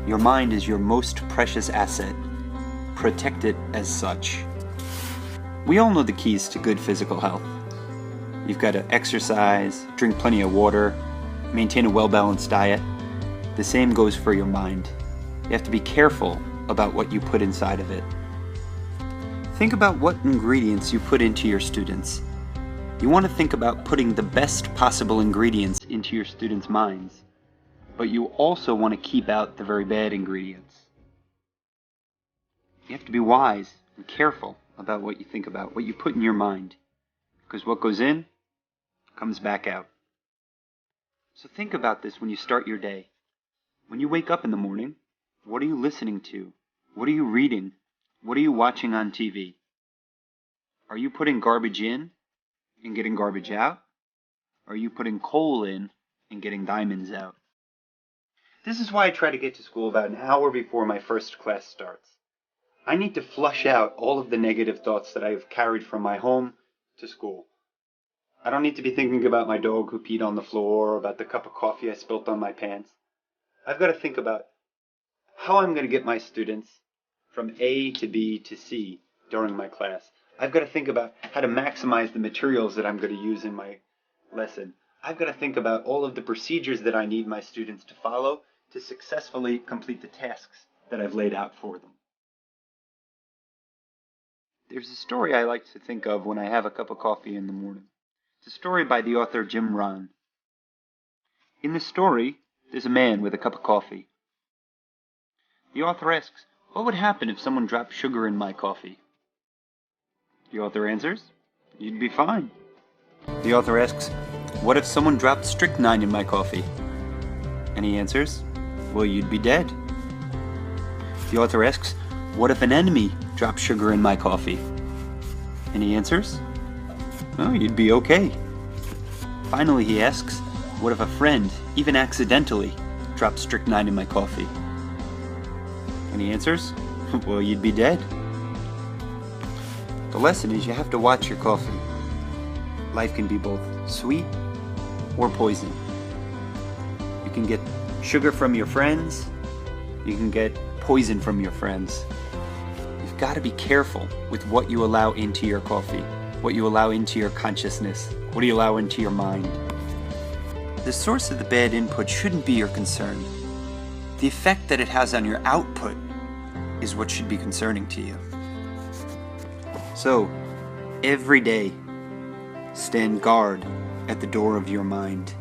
Your mind is your most precious asset. Protect it as such. We all know the keys to good physical health. You've got to exercise, drink plenty of water, maintain a well-balanced diet. The same goes for your mind. You have to be careful about what you put inside of it. Think about what ingredients you put into your students. You want to think about putting the best possible ingredients into your students' minds, but you also want to keep out the very bad ingredients. You have to be wise and careful about what you think about, what you put in your mind, because what goes in comes back out. So think about this when you start your day. When you wake up in the morning, what are you listening to? What are you reading? What are you watching on TV? Are you putting garbage in and getting garbage out? Or are you putting coal in and getting diamonds out? This is why I try to get to school about an hour before my first class starts. I need to flush out all of the negative thoughts that I have carried from my home to school. I don't need to be thinking about my dog who peed on the floor or about the cup of coffee I spilt on my pants. I've got to think about how I'm going to get my students from A to B to C during my class. I've got to think about how to maximize the materials that I'm going to use in my lesson. I've got to think about all of the procedures that I need my students to follow to successfully complete the tasks that I've laid out for them. There's a story I like to think of when I have a cup of coffee in the morning. It's a story by the author Rohn. In the story, there's a man with a cup of coffee. The author asks, "What would happen if someone dropped sugar in my coffee?" The author answers, "You'd be fine." The author asks, "What if someone dropped strychnine in my coffee?" And he answers, "Well, you'd be dead." The author asks, "What if an enemy dropped sugar in my coffee?" And he answers, "Oh, you'd be okay." Finally, he asks, "What if a friend, even accidentally, dropped strychnine in my coffee?" And he answers, "Well, you'd be dead." The lesson is you have to watch your coffee. Life can be both sweet or poison. You can get sugar from your friends. You can get poison from your friends. You've got to be careful with what you allow into your coffee, what you allow into your consciousness, what do you allow into your mind. The source of the bad input shouldn't be your concern. The effect that it has on your output is what should be concerning to you. So, every day, stand guard at the door of your mind.